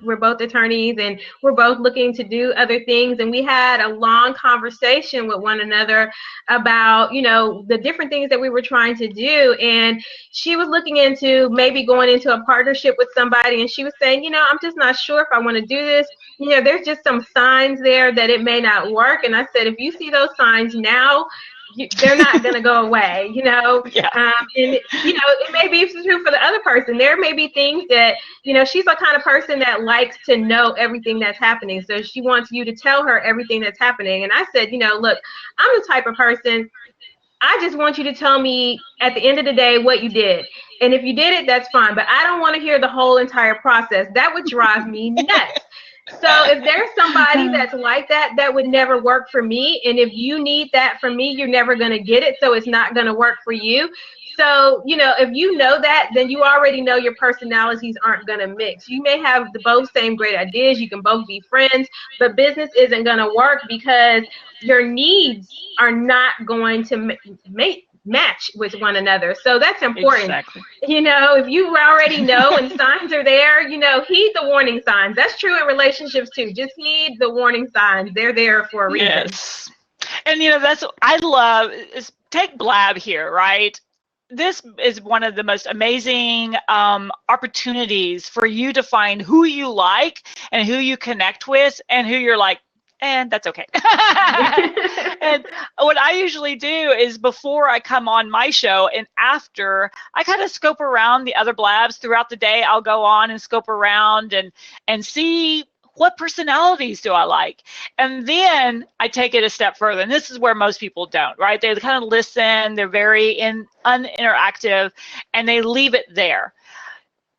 We're both attorneys, and we're both looking to do other things. And we had a long conversation with one another about, the different things that we were trying to do. And she was looking into maybe going into a partnership with somebody, and she was saying, I'm just not sure if I want to do this. There's just some signs there that it may not work. And I said, if you see those signs now, they're not going to go away, Yeah. and, it may be true for the other person. There may be things that, she's the kind of person that likes to know everything that's happening. So she wants you to tell her everything that's happening. And I said, look, I'm the type of person, I just want you to tell me at the end of the day what you did. And if you did it, that's fine. But I don't want to hear the whole entire process. That would drive me nuts. So if there's somebody that's like that, that would never work for me. And if you need that from me, you're never going to get it. So it's not going to work for you. So, if you know that, then you already know your personalities aren't going to mix. You may have the both same great ideas. You can both be friends, but business isn't going to work because your needs are not going to match with one another. So that's important. Exactly. If you already know and signs are there, heed the warning signs. That's true in relationships too. Just heed the warning signs. They're there for a reason. Yes. And that's I love is take Blab here, right? This is one of the most amazing opportunities for you to find who you like and who you connect with and who you're like, and that's okay. And what I usually do is before I come on my show and after, I kind of scope around the other Blabs throughout the day. I'll go on and scope around and see what personalities do I like? And then I take it a step further. And this is where most people don't, right? They kind of listen, they're very uninteractive, and they leave it there.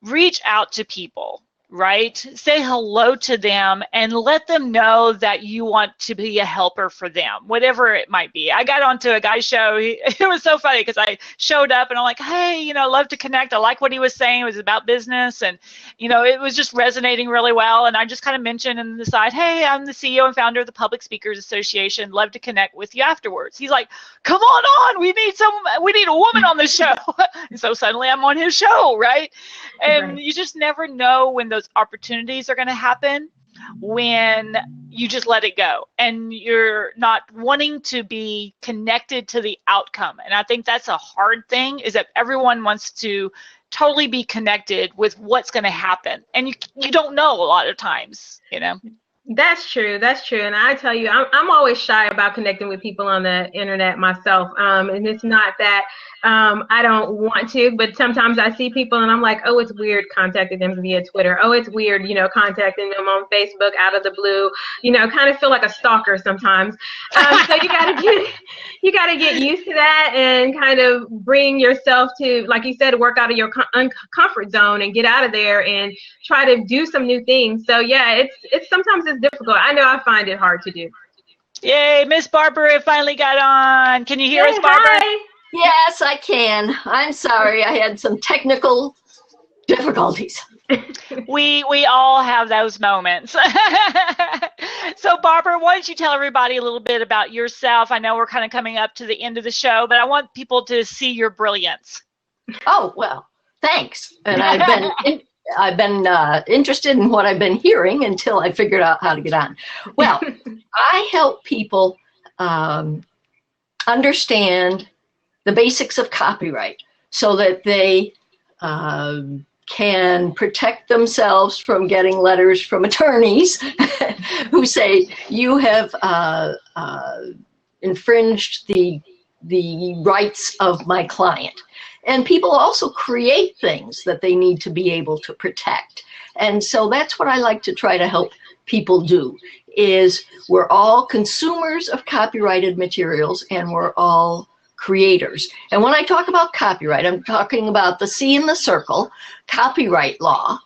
Reach out to people, right? Say hello to them and let them know that you want to be a helper for them, whatever it might be. I got onto a guy's show. It was so funny because I showed up and I'm like, hey, love to connect. I like what he was saying. It was about business and, it was just resonating really well. And I just kind of mentioned in the side, hey, I'm the CEO and founder of the Public Speakers Association. Love to connect with you afterwards. He's like, come on. We need a woman on the show. And so suddenly I'm on his show, right? And Right. You just never know when those opportunities are going to happen when you just let it go and you're not wanting to be connected to the outcome. And I think that's a hard thing, is that everyone wants to totally be connected with what's going to happen. And you don't know a lot of times, That's true. And I tell you, I'm always shy about connecting with people on the internet myself. And it's not that I don't want to, but sometimes I see people and I'm like, oh, it's weird contacting them via Twitter. Oh, it's weird, contacting them on Facebook out of the blue. Kind of feel like a stalker sometimes. So you gotta get used to that and kind of bring yourself to, like you said, work out of your comfort zone and get out of there and try to do some new things. So yeah, it's sometimes it's difficult. I know I find it hard to do. Yay, Miss Barbara finally got on. Can you hear us, Barbara? Hi. Yes, I can. I'm sorry. I had some technical difficulties. We all have those moments. So Barbara, why don't you tell everybody a little bit about yourself? I know we're kind of coming up to the end of the show, but I want people to see your brilliance. Oh, well, thanks. And I've been interested in what I've been hearing until I figured out how to get on. Well, I help people understand the basics of copyright so that they can protect themselves from getting letters from attorneys who say you have infringed the rights of my client. And people also create things that they need to be able to protect. And so that's what I like to try to help people do, is we're all consumers of copyrighted materials and we're all creators. And when I talk about copyright, I'm talking about the C in the circle, copyright law.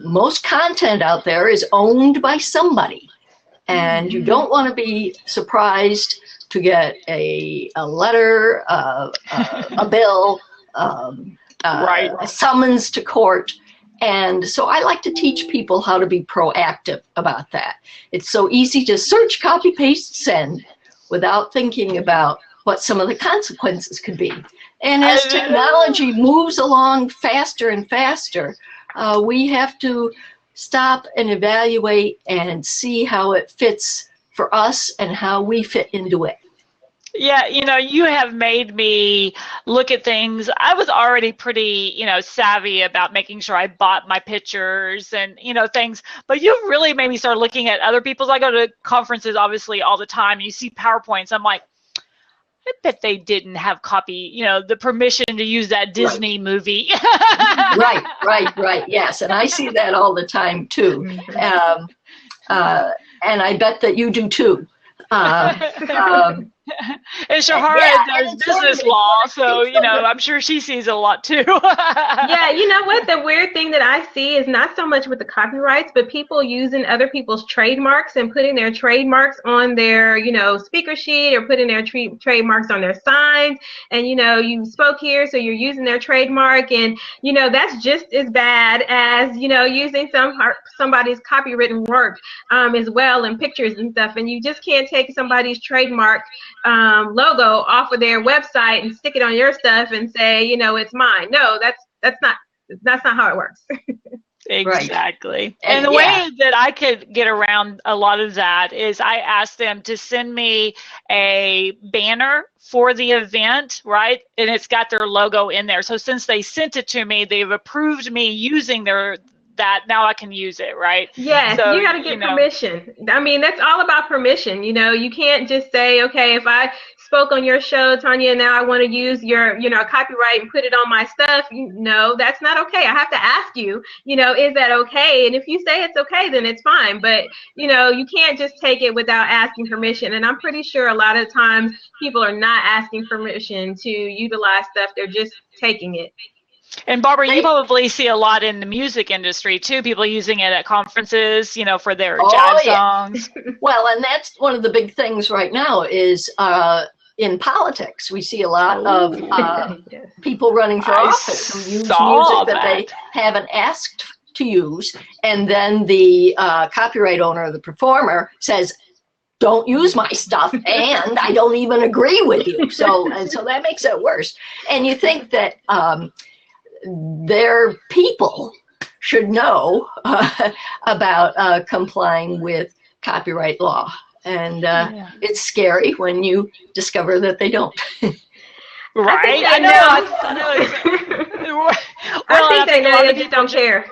Most content out there is owned by somebody. And you don't want to be surprised to get a letter, a bill, Right. a summons to court, And so I like to teach people how to be proactive about that. It's so easy to search, copy, paste, send without thinking about what some of the consequences could be. And as technology moves along faster and faster, we have to stop and evaluate and see how it fits for us and how we fit into it. Yeah, you have made me look at things. I was already pretty, savvy about making sure I bought my pictures and, things. But you really made me start looking at other people's. I go to conferences, obviously, all the time. And you see PowerPoints. I'm like, I bet they didn't have the permission to use that Disney movie. Right. Yes, and I see that all the time, too. And I bet that you do, too. And Shahara does business law, so I'm sure she sees a lot too. Yeah, you know what? The weird thing that I see is not so much with the copyrights, but people using other people's trademarks and putting their trademarks on their, speaker sheet or putting their trademarks on their signs. And you spoke here, so you're using their trademark, and that's just as bad as using somebody's copywritten work as well, and pictures and stuff. And you just can't take somebody's trademark logo off of their website and stick it on your stuff and say, it's mine. No, that's not how it works. Exactly. Right. And the way that I could get around a lot of that is I asked them to send me a banner for the event, right? And it's got their logo in there. So since they sent it to me, they've approved me using that now I can use it, right? Yes, so, you got to get permission. I mean, that's all about permission. You can't just say, okay, if I spoke on your show, Tanya, and now I want to use your, copyright and put it on my stuff. No, that's not okay. I have to ask you, is that okay? And if you say it's okay, then it's fine. But, you can't just take it without asking permission. And I'm pretty sure a lot of times people are not asking permission to utilize stuff. They're just taking it. And Barbara, you probably see a lot in the music industry too, people using it at conferences, for their jazz songs. Well, and that's one of the big things right now is in politics. We see a lot of people running for office who use music that they haven't asked to use, and then the copyright owner or the performer says, don't use my stuff, and I don't even agree with you. So that makes it worse. And you think that their people should know about complying with copyright law. And it's scary when you discover that they don't. Right? I know. I think they know, they just don't care.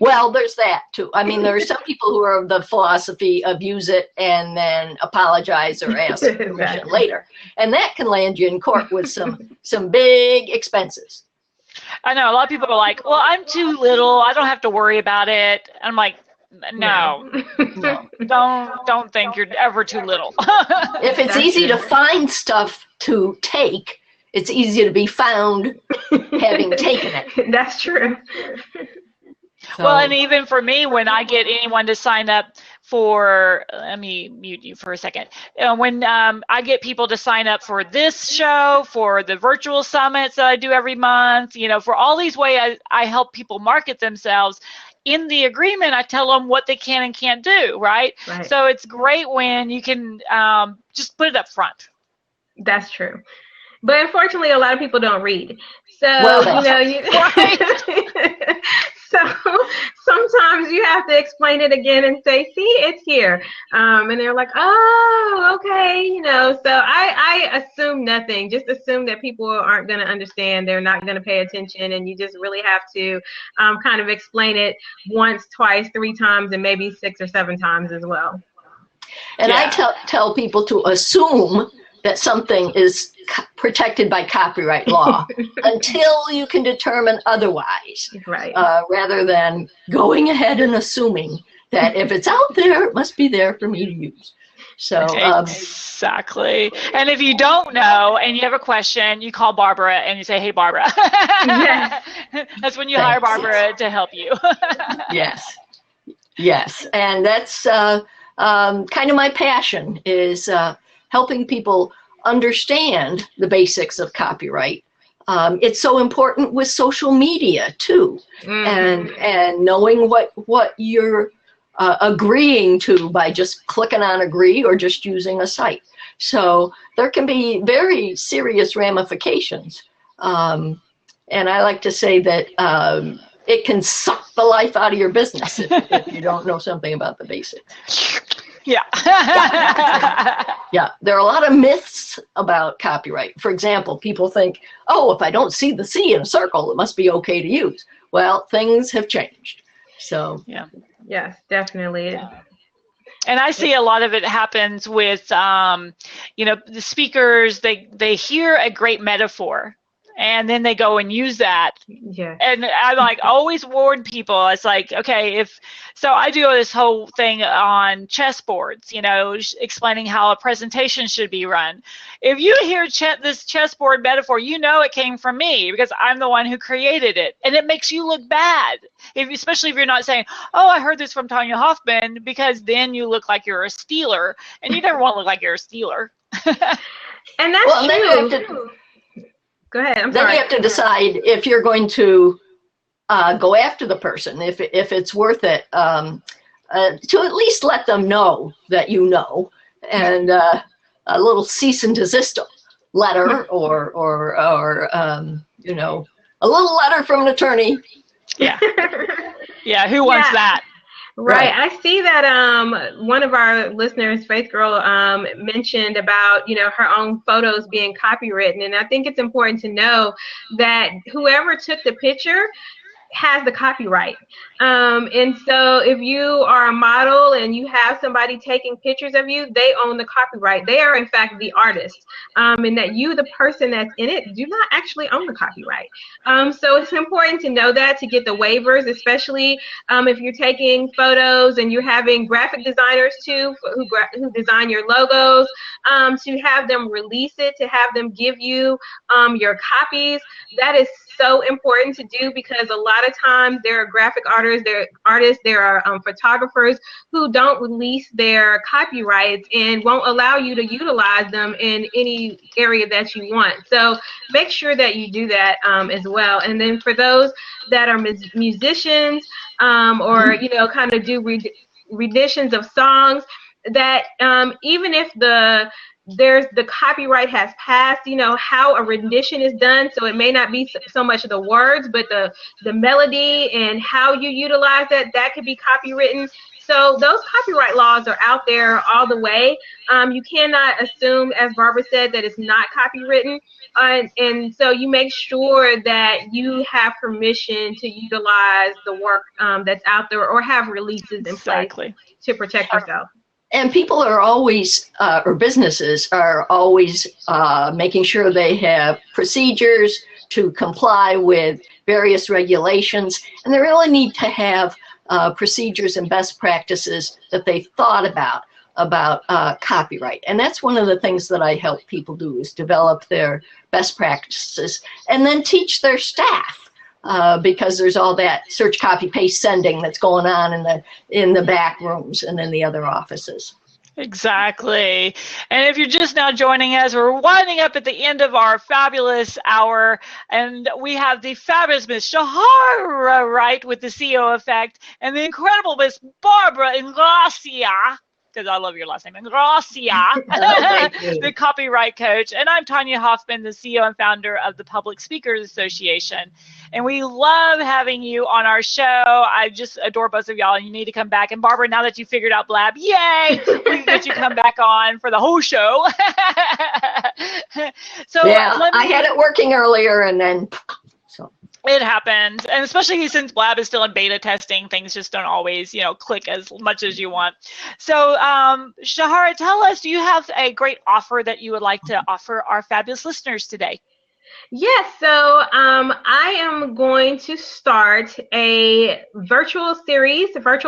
Well, there's that too. I mean, there are some people who are of the philosophy of use it and then apologize or ask permission later. And that can land you in court with some big expenses. I know a lot of people are like, well, I'm too little, I don't have to worry about it. I'm like, no. Don't think you're ever too little. If it's easy to find stuff to take, it's easy to be found having taken it. That's true. So, well, and even for me, when I get anyone to sign up for, let me mute you for a second. When I get people to sign up for this show, for the virtual summits that I do every month, for all these ways I help people market themselves. In the agreement, I tell them what they can and can't do, right? So it's great when you can just put it up front. That's true. But unfortunately, a lot of people don't read. So, so sometimes you have to explain it again and say, see, it's here. And they're like, oh, okay. So I assume nothing. Just assume that people aren't going to understand. They're not going to pay attention. And you just really have to kind of explain it once, twice, 3 times, and maybe 6 or 7 times as well. And I tell people to assume that something is protected by copyright law until you can determine otherwise, rather than going ahead and assuming that if it's out there, it must be there for me to use. So exactly. And if you don't know and you have a question, you call Barbara and you say, hey, Barbara. That's when you hire Barbara to help you. Yes. And that's kind of my passion is helping people understand the basics of copyright It's so important with social media too, and knowing what you're agreeing to by just clicking on agree or just using a site. So there can be very serious ramifications. And I like to say that it can suck the life out of your business if you don't know something about the basics. Yeah. Yeah, there are a lot of myths about copyright. For example, people think, oh, if I don't see the C in a circle, it must be okay to use. Well, things have changed. So yeah. Yes, definitely. And I see a lot of it happens with, the speakers, they hear a great metaphor and then they go and use that. Yeah. And I like always warn people. It's like, okay, so I do this whole thing on chessboards, explaining how a presentation should be run. If you hear this chessboard metaphor, it came from me because I'm the one who created it, and it makes you look bad. Especially if you're not saying, oh, I heard this from Tanya Hoffman, because then you look like you're a stealer, and you never want to look like you're a stealer. And that's true. Go ahead. I'm sorry. Then you have to decide if you're going to go after the person, if it's worth it, to at least let them know that you know, and a little cease and desist letter, or a little letter from an attorney. Yeah. Yeah. Who wants that? Right. I see that one of our listeners, Faith Girl, mentioned about, her own photos being copywritten. And I think it's important to know that whoever took the picture has the copyright. And so if you are a model and you have somebody taking pictures of you, they own the copyright. They are, in fact, the artist. And that you, the person that's in it, do not actually own the copyright. So it's important to know that, to get the waivers, especially if you're taking photos and you're having graphic designers too, who design your logos, to have them release it, to have them give you your copies. That is so important to do, because a lot of times there are graphic artists, there are photographers who don't release their copyrights and won't allow you to utilize them in any area that you want. So make sure that you do that as well. And then for those that are musicians or kind of do renditions of songs, that even if the copyright has passed, how a rendition is done. So it may not be so much the words, but the melody and how you utilize that could be copywritten. So those copyright laws are out there all the way. You cannot assume, as Barbara said, that it's not copywritten. And so you make sure that you have permission to utilize the work that's out there, or have releases in place to protect yourself. And people are always, or businesses are always making sure they have procedures to comply with various regulations. And they really need to have procedures and best practices that they thought about copyright. And that's one of the things that I help people do, is develop their best practices and then teach their staff. Because there's all that search, copy, paste, sending that's going on in the back rooms and in the other offices. Exactly. And if you're just now joining us, we're winding up at the end of our fabulous hour, and we have the fabulous Miss Shahara Wright with the CEO Effect, and the incredible Miss Barbara Ingracia, because I love your last name, Ingracia, the copyright coach. And I'm Tanya Hoffman, the CEO and founder of the Public Speakers Association. And we love having you on our show. I just adore both of y'all, and you need to come back. And Barbara, now that you figured out Blab, yay, we can get you come back on for the whole show. So yeah, I had it working earlier, and then it happens. And especially since Blab is still in beta testing, things just don't always, click as much as you want. So Shahara, tell us, do you have a great offer that you would like to offer our fabulous listeners today? Yes, so I am going to start a virtual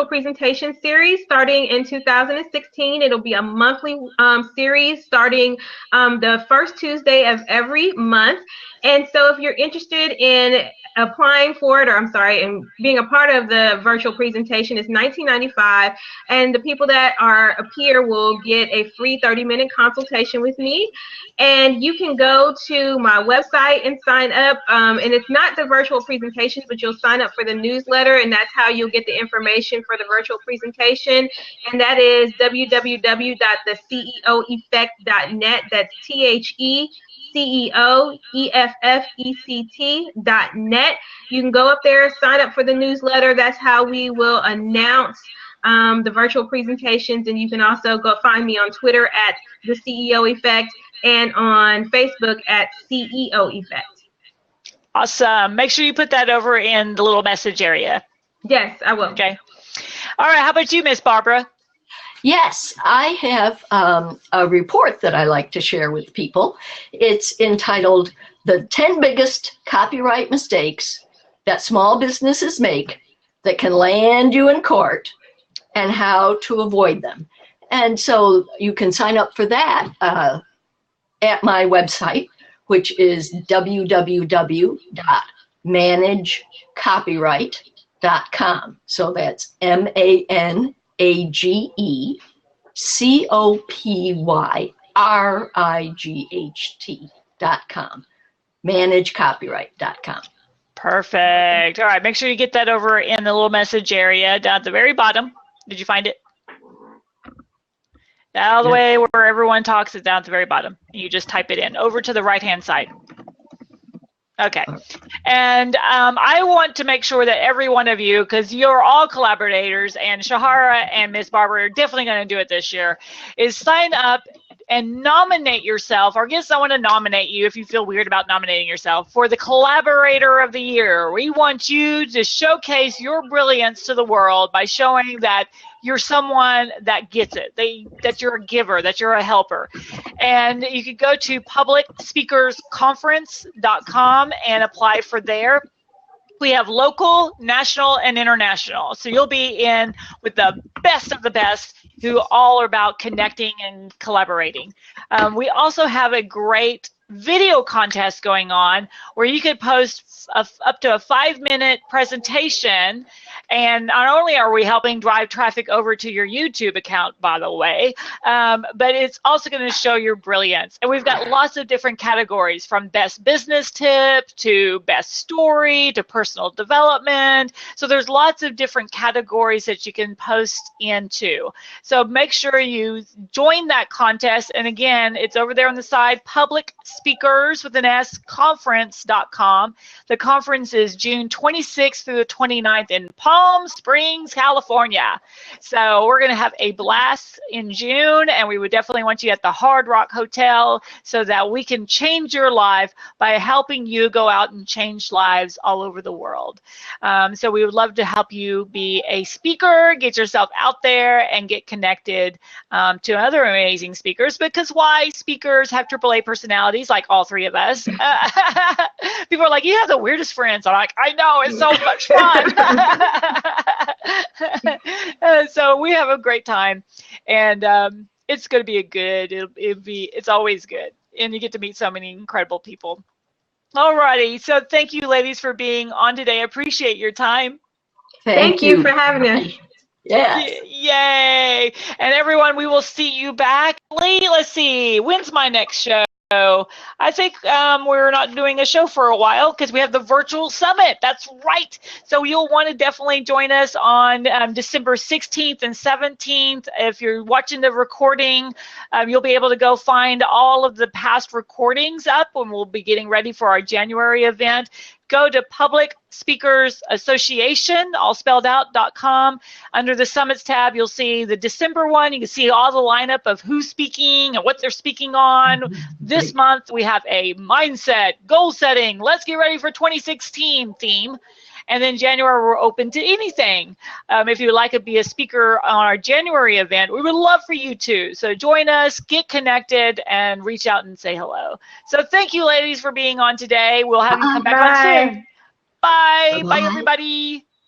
presentation series starting in 2016. It'll be a monthly series starting the first Tuesday of every month. And so if you're interested in applying for it, or I'm sorry, and being a part of the virtual presentation, is $19.95, and the people that appear will get a free 30-minute consultation with me. And you can go to my website and sign up, and it's not the virtual presentations, but you'll sign up for the newsletter, and that's how you'll get the information for the virtual presentation. And that is www.theceoeffect.net. That's THECEOEFFECT.net. You can go up there, sign up for the newsletter. That's how we will announce the virtual presentations. And you can also go find me on Twitter at The CEO Effect and on Facebook at CEO Effect. Awesome. Make sure you put that over in the little message area. Yes, I will. Okay. All right. How about you, Miss Barbara? Yes, I have a report that I like to share with people. It's entitled The 10 Biggest Copyright Mistakes That Small Businesses Make That Can Land You in Court and How to Avoid Them. And so you can sign up for that at my website, which is www.managecopyright.com. So that's MANAGECOPYRIGHT.com. ManageCopyright.com. Perfect. All right. Make sure you get that over in the little message area down at the very bottom. Did you find it? All the way where everyone talks is down at the very bottom. You just type it in over to the right-hand side. Okay. And I want to make sure that every one of you, because you're all collaborators, and Shahara and Miss Barbara are definitely going to do it this year, is sign up and nominate yourself, or I guess I want to nominate you if you feel weird about nominating yourself, for the Collaborator of the Year. We want you to showcase your brilliance to the world by showing that you're someone that gets it, that you're a giver, that you're a helper. And you can go to publicspeakersconference.com and apply for there. We have local, national, and international. So you'll be in with the best of the best who all are about connecting and collaborating. We also have a great video contest going on where you could post up to a 5-minute presentation. And not only are we helping drive traffic over to your YouTube account, by the way, but it's also going to show your brilliance. And we've got lots of different categories, from best business tip to best story to personal development. So there's lots of different categories that you can post into. So make sure you join that contest. And again, it's over there on the side, Public Speakers with an S, conference.com. The conference is June 26th through the 29th in Palm Springs, California. So we're going to have a blast in June, and we would definitely want you at the Hard Rock Hotel so that we can change your life by helping you go out and change lives all over the world. So we would love to help you be a speaker, get yourself out there, and get connected to other amazing speakers, because why? Speakers have AAA personalities like all three of us. People are like, you have the weirdest friends. I'm like, I know, it's so much fun. So we have a great time, and it's going to be it's always good, and you get to meet so many incredible people. Alrighty, so thank you, ladies, for being on today. I appreciate your time. Thank you for having us. Yes. Yay! And everyone, we will see you back. Let's see, when's my next show? I think we're not doing a show for a while because we have the virtual summit. That's right. So you'll want to definitely join us on December 16th and 17th. If you're watching the recording, you'll be able to go find all of the past recordings up when we'll be getting ready for our January event. Go to Public Speakers Association, all spelled out.com. Under the Summits tab, you'll see the December one. You can see all the lineup of who's speaking and what they're speaking on. This month, we have a mindset, goal setting, let's get ready for 2016 theme. And then January, we're open to anything. If you would like to be a speaker on our January event, we would love for you to. So join us, get connected, and reach out and say hello. So thank you, ladies, for being on today. We'll have you come back on soon. Bye. Bye, everybody.